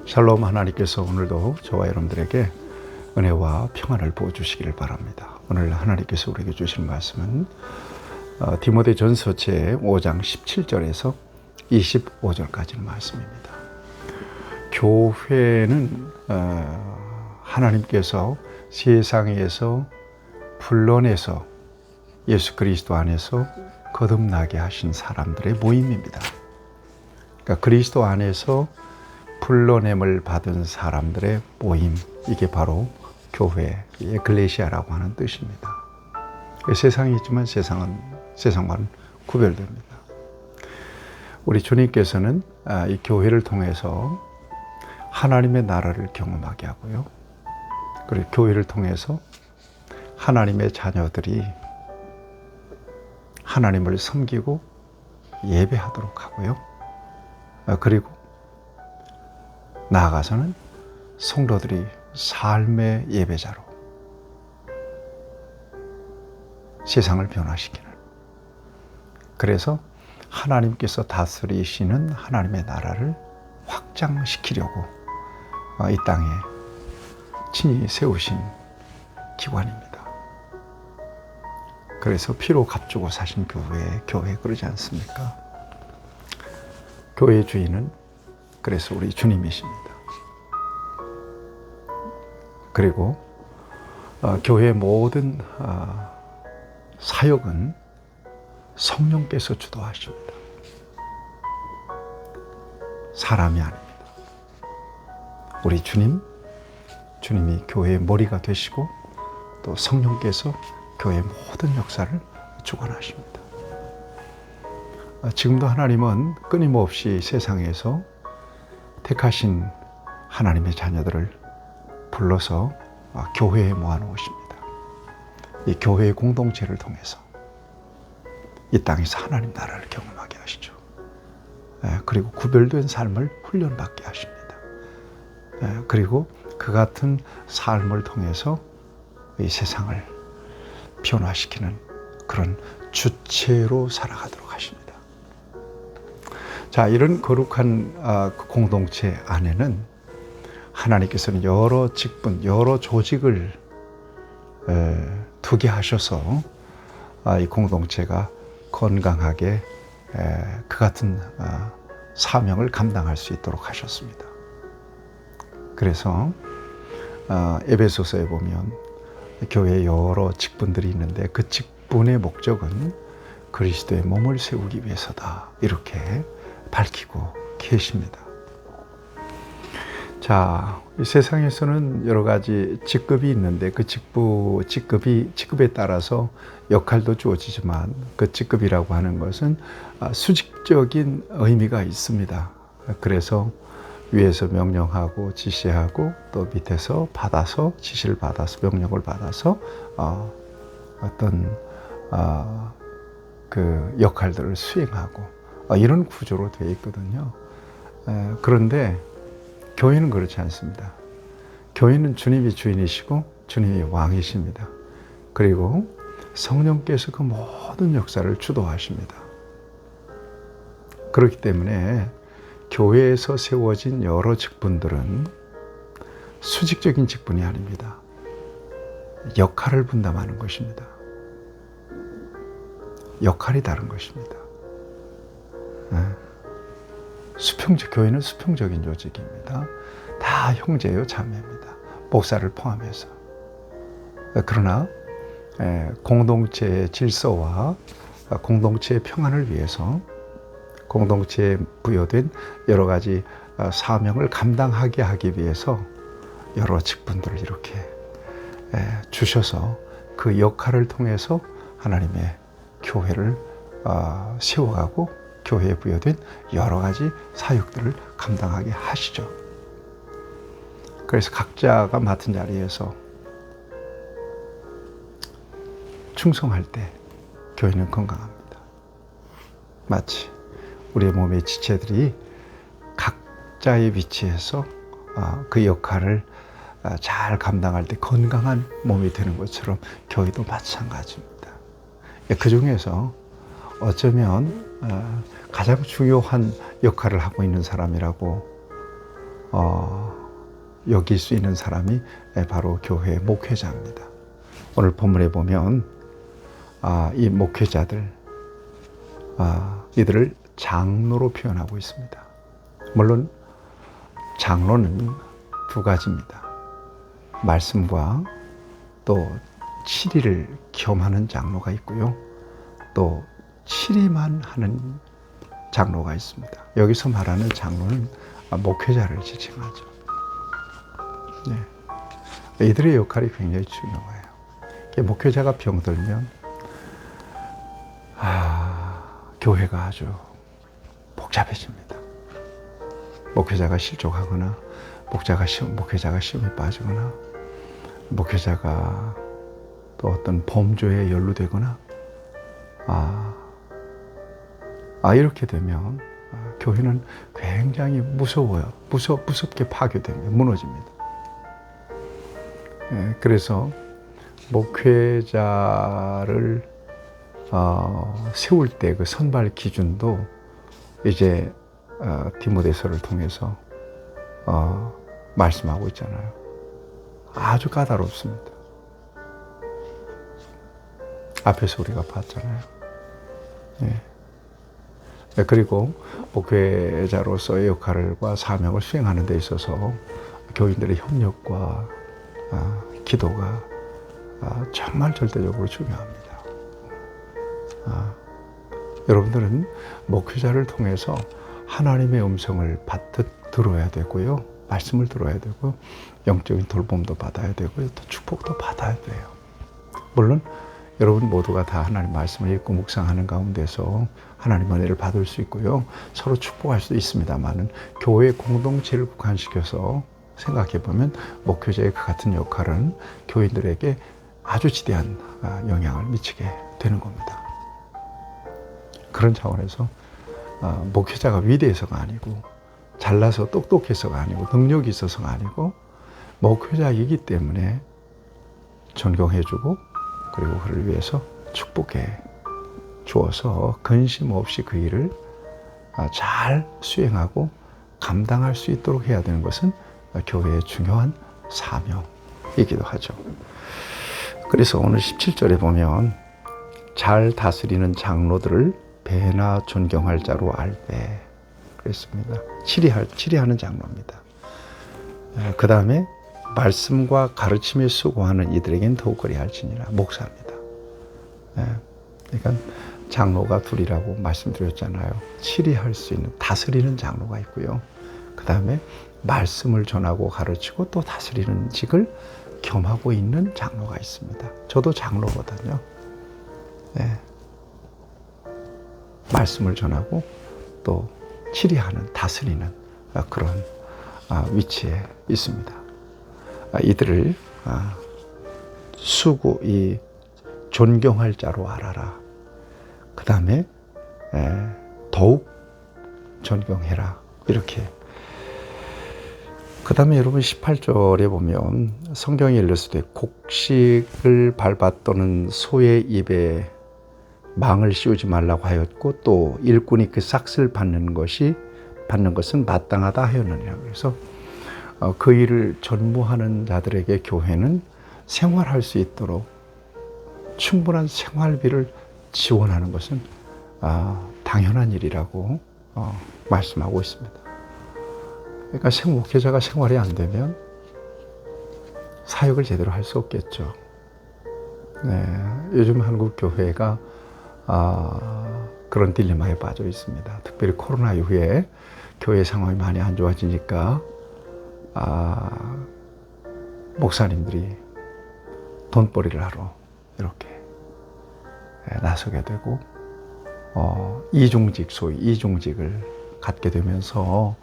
샬롬. 하나님께서 오늘도 저와 여러분들에게 은혜와 평안을 부어주시기를 바랍니다. 오늘 하나님께서 우리에게 주신 말씀은 디모데전서 제5장 17절에서 25절까지의 말씀입니다. 교회는 하나님께서 세상에서 불러내서 예수 그리스도 안에서 거듭나게 하신 사람들의 모임입니다. 그러니까 그리스도 안에서 불러냄을 받은 사람들의 모임, 이게 바로 교회, 에클레시아라고 하는 뜻입니다. 세상이 있지만 세상과는 구별됩니다. 우리 주님께서는 이 교회를 통해서 하나님의 나라를 경험하게 하고요. 그리고 교회를 통해서 하나님의 자녀들이 하나님을 섬기고 예배하도록 하고요. 그리고 나아가서는 성도들이 삶의 예배자로 세상을 변화시키는, 그래서 하나님께서 다스리시는 하나님의 나라를 확장시키려고 이 땅에 친히 세우신 기관입니다. 그래서 피로 값주고 사신 교회 그러지 않습니까? 교회의 주인은 그래서 우리 주님이십니다. 그리고 교회의 모든 사역은 성령께서 주도하십니다. 사람이 아닙니다. 우리 주님이 교회의 머리가 되시고 또 성령께서 교회의 모든 역사를 주관하십니다. 지금도 하나님은 끊임없이 세상에서 택하신 하나님의 자녀들을 불러서 교회에 모아놓으십니다. 이 교회의 공동체를 통해서 이 땅에서 하나님 나라를 경험하게 하시죠. 그리고 구별된 삶을 훈련받게 하십니다. 그리고 그 같은 삶을 통해서 이 세상을 변화시키는 그런 주체로 살아가도록 하십니다. 자, 이런 거룩한 공동체 안에는 하나님께서는 여러 직분, 여러 조직을 두게 하셔서 이 공동체가 건강하게 그 같은 사명을 감당할 수 있도록 하셨습니다. 그래서 에베소서에 보면 교회에 여러 직분들이 있는데 그 직분의 목적은 그리스도의 몸을 세우기 위해서다, 이렇게 밝히고 계십니다. 자, 이 세상에서는 여러 가지 직급이 있는데 그 직급에 따라서 역할도 주어지지만 그 직급이라고 하는 것은 수직적인 의미가 있습니다. 그래서 위에서 명령하고 지시하고 또 밑에서 지시를 받아서 명령을 받아서 어떤 그 역할들을 수행하고 이런 구조로 되어 있거든요. 그런데 교회는 그렇지 않습니다. 교회는 주님이 주인이시고 주님이 왕이십니다. 그리고 성령께서 그 모든 역사를 주도하십니다. 그렇기 때문에 교회에서 세워진 여러 직분들은 수직적인 직분이 아닙니다. 역할을 분담하는 것입니다. 역할이 다른 것입니다. 교회는 수평적인 조직입니다. 다 형제요 자매입니다. 목사를 포함해서. 그러나 공동체의 질서와 공동체의 평안을 위해서 공동체에 부여된 여러 가지 사명을 감당하게 하기 위해서 여러 직분들을 이렇게 주셔서 그 역할을 통해서 하나님의 교회를 세워가고 교회에 부여된 여러 가지 사역들을 감당하게 하시죠. 그래서 각자가 맡은 자리에서 충성할 때 교회는 건강합니다. 마치 우리의 몸의 지체들이 각자의 위치에서 그 역할을 잘 감당할 때 건강한 몸이 되는 것처럼 교회도 마찬가지입니다. 그 중에서 어쩌면 가장 중요한 역할을 하고 있는 사람이라고 여길 수 있는 사람이 바로 교회 목회자입니다. 오늘 본문에 보면 이 목회자들, 이들을 장로로 표현하고 있습니다. 물론 장로는 두 가지입니다. 말씀과 또 치리를 겸하는 장로가 있고요. 또 치리만 하는 장로가 있습니다. 여기서 말하는 장로는 목회자를 지칭하죠. 네. 이들의 역할이 굉장히 중요해요. 목회자가 병들면 교회가 아주 복잡해집니다. 목회자가 실족하거나 목회자가 시험에 빠지거나 목회자가 또 어떤 범죄에 연루되거나 이렇게 되면 교회는 굉장히 무서워요. 무섭게 파괴됩니다. 무너집니다. 그래서 목회자를 세울 때 그 선발 기준도 이제 디모데서를 통해서 말씀하고 있잖아요. 아주 까다롭습니다. 앞에서 우리가 봤잖아요. 그리고 목회자로서의 역할과 사명을 수행하는 데 있어서 교인들의 협력과 기도가 정말 절대적으로 중요합니다. 여러분들은 목회자를 통해서 하나님의 음성을 받듯 들어야 되고요. 말씀을 들어야 되고 영적인 돌봄도 받아야 되고요. 또 축복도 받아야 돼요. 물론 여러분 모두가 다 하나님 말씀을 읽고 묵상하는 가운데서 하나님 은혜를 받을 수 있고요. 서로 축복할 수도 있습니다만은 교회 공동체를 국한시켜서 생각해 보면 목회자의 그 같은 역할은 교인들에게 아주 지대한 영향을 미치게 되는 겁니다. 그런 차원에서 목회자가 위대해서가 아니고 잘나서 똑똑해서가 아니고 능력이 있어서가 아니고 목회자이기 때문에 존경해주고 그리고 그를 위해서 축복해 주어서 근심 없이 그 일을 잘 수행하고 감당할 수 있도록 해야 되는 것은 교회의 중요한 사명이기도 하죠. 그래서 오늘 17절에 보면 잘 다스리는 장로들을 배나 존경할 자로 알되 그랬습니다. 치리하는 장로입니다. 그 다음에 말씀과 가르침에 수고하는 이들에겐 더욱 그리할지니라. 목사입니다. 그러니까 장로가 둘이라고 말씀드렸잖아요. 치리할 수 있는 다스리는 장로가 있고요. 그 다음에 말씀을 전하고 가르치고 또 다스리는 직을 겸하고 있는 장로가 있습니다. 저도 장로거든요. 말씀을 전하고 또 치리하는 다스리는 그런 위치에 있습니다. 이들을 존경할 자로 알아라. 그 다음에 더욱 존경해라. 이렇게. 그 다음에 여러분 18절에 보면 성경에 일렀을 때 곡식을 밟아 떠는 소의 입에 망을 씌우지 말라고 하였고 또 일꾼이 그 삭슬 받는 것은 마땅하다 하였느니라. 그래서 그 일을 전무하는 자들에게 교회는 생활할 수 있도록 충분한 생활비를 지원하는 것은 당연한 일이라고 말씀하고 있습니다. 그러니까 목회자가 생활이 안 되면 사역을 제대로 할 수 없겠죠. 요즘 한국 교회가 그런 딜레마에 빠져 있습니다. 특별히 코로나 이후에 교회 상황이 많이 안 좋아지니까 목사님들이 돈벌이를 하러 이렇게 나서게 되고 소위 이중직을 갖게 되면서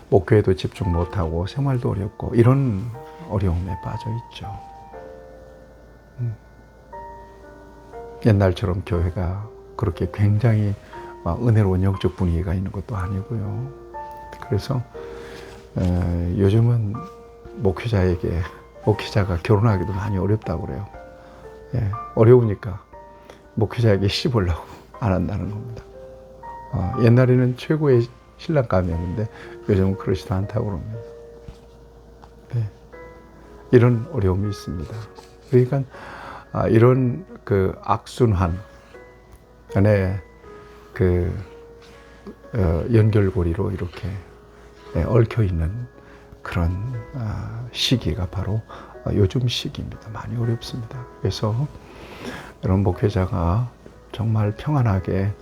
목회에도 집중 못하고 생활도 어렵고 이런 어려움에 빠져 있죠. 옛날처럼 교회가 그렇게 굉장히 은혜로운 영적 분위기가 있는 것도 아니고요. 그래서 요즘은 목회자가 결혼하기도 많이 어렵다고 그래요. 어려우니까 목회자에게 시집 보려고 안 한다는 겁니다. 옛날에는 최고의 신랑감이었는데 요즘은 그렇지도 않다고 그럽니다. 이런 어려움이 있습니다. 그러니까 이런 그 악순환 안에 그 연결고리로 이렇게 얽혀 있는 그런 시기가 바로 요즘 시기입니다. 많이 어렵습니다. 그래서 여러분 목회자가 정말 평안하게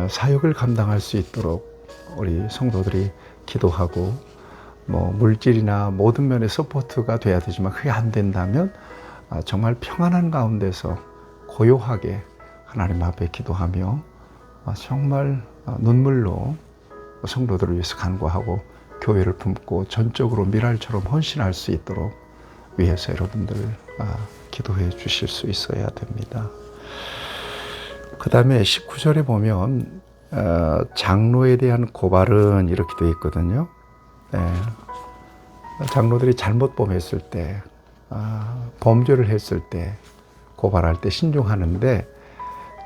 사역을 감당할 수 있도록 우리 성도들이 기도하고 뭐 물질이나 모든 면의 서포트가 돼야 되지만 그게 안 된다면 정말 평안한 가운데서 고요하게 하나님 앞에 기도하며 정말 눈물로 성도들을 위해서 간구하고 교회를 품고 전적으로 미랄처럼 헌신할 수 있도록 위해서 여러분들 기도해 주실 수 있어야 됩니다. 그 다음에 19절에 보면 장로에 대한 고발은 이렇게 되어 있거든요. 장로들이 잘못 범했을 때, 범죄를 했을 때, 고발할 때 신중하는데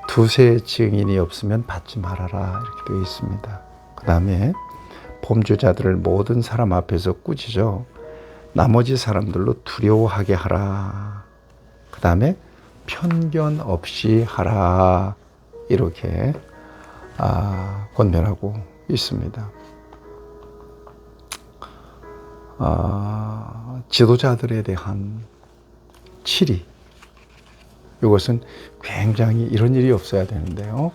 두세 증인이 없으면 받지 말아라 이렇게 되어 있습니다. 그 다음에 범죄자들을 모든 사람 앞에서 꾸짖어 나머지 사람들로 두려워하게 하라. 그 다음에 편견 없이 하라. 이렇게 권면하고 있습니다. 지도자들에 대한 치리. 이것은 굉장히 이런 일이 없어야 되는데요.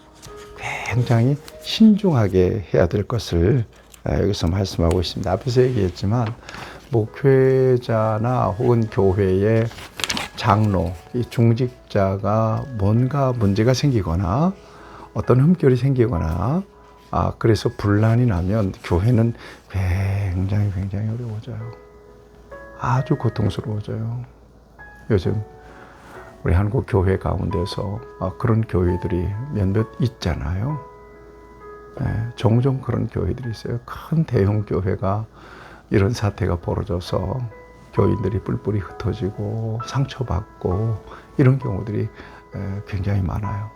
굉장히 신중하게 해야 될 것을 여기서 말씀하고 있습니다. 앞에서 얘기했지만 목회자나 혹은 교회의 장로, 이 중직자가 뭔가 문제가 생기거나 어떤 흠결이 생기거나 그래서 분란이 나면 교회는 굉장히 어려워져요. 아주 고통스러워져요. 요즘 우리 한국 교회 가운데서 그런 교회들이 몇몇 있잖아요. 종종 그런 교회들이 있어요. 큰 대형 교회가 이런 사태가 벌어져서 교인들이 뿔뿔이 흩어지고 상처받고 이런 경우들이 굉장히 많아요.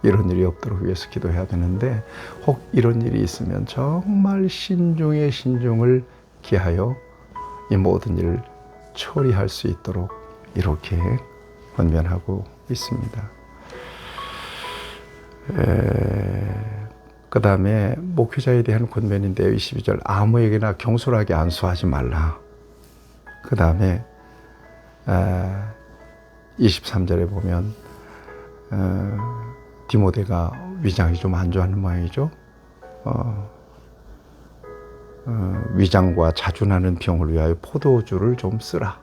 이런 일이 없도록 위해서 기도해야 되는데 혹 이런 일이 있으면 정말 신중의 신중을 기하여 이 모든 일을 처리할 수 있도록 이렇게 권면하고 있습니다. 그 다음에 목회자에 대한 권면인데요. 22절 아무에게나 경솔하게 안수하지 말라. 그 다음에 23절에 보면 디모데가 위장이 좀 안 좋아하는 모양이죠. 위장과 자주 나는 병을 위하여 포도주를 좀 쓰라.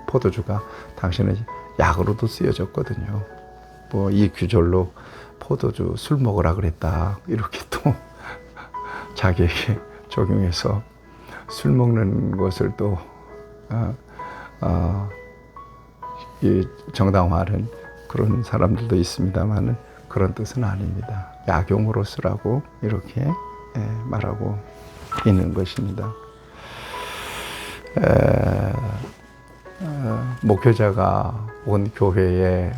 포도주가 당시에는 약으로도 쓰여졌거든요. 뭐 이 규절로 포도주 술 먹으라 그랬다 이렇게 또 자기에게 적용해서 술 먹는 것을 또 정당화하는 그런 사람들도 있습니다만은 그런 뜻은 아닙니다. 약용으로 쓰라고 이렇게 말하고 있는 것입니다. 목회자가 온 교회에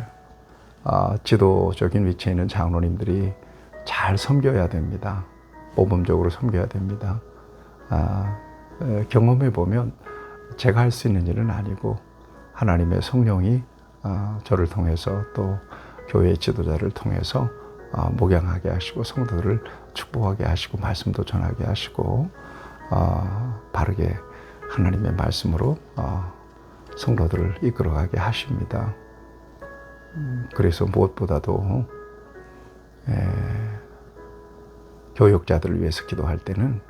지도적인 위치에 있는 장로님들이 잘 섬겨야 됩니다. 모범적으로 섬겨야 됩니다. 경험해 보면 제가 할 수 있는 일은 아니고 하나님의 성령이 저를 통해서 또 교회의 지도자를 통해서 목양하게 하시고 성도들을 축복하게 하시고 말씀도 전하게 하시고 바르게 하나님의 말씀으로 성도들을 이끌어가게 하십니다. 그래서 무엇보다도 교육자들을 위해서 기도할 때는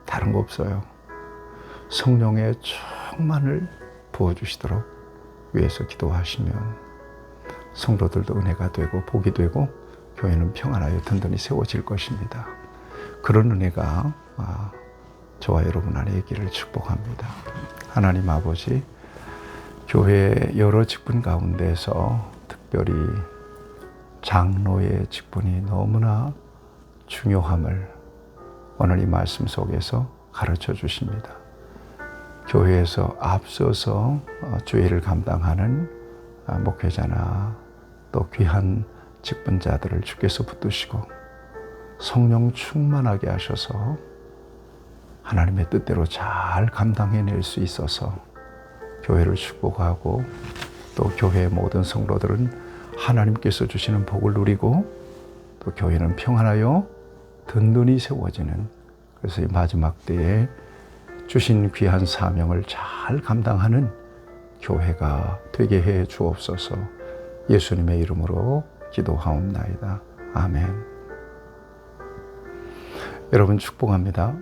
다른 거 없어요. 성령의 충만을 부어주시도록 위해서 기도하시면 성도들도 은혜가 되고 복이 되고 교회는 평안하여 든든히 세워질 것입니다. 그런 은혜가 저와 여러분 안에 있기를 축복합니다. 하나님 아버지, 교회 여러 직분 가운데서 특별히 장로의 직분이 너무나 중요함을 오늘 이 말씀 속에서 가르쳐 주십니다. 교회에서 앞서서 주일을 감당하는 목회자나 또 귀한 직분자들을 주께서 붙드시고 성령 충만하게 하셔서 하나님의 뜻대로 잘 감당해낼 수 있어서 교회를 축복하고 또 교회의 모든 성도들은 하나님께서 주시는 복을 누리고 또 교회는 평안하여 든든히 세워지는, 그래서 이 마지막 때에 주신 귀한 사명을 잘 감당하는 교회가 되게 해 주옵소서. 예수님의 이름으로 기도하옵나이다. 아멘. 여러분 축복합니다.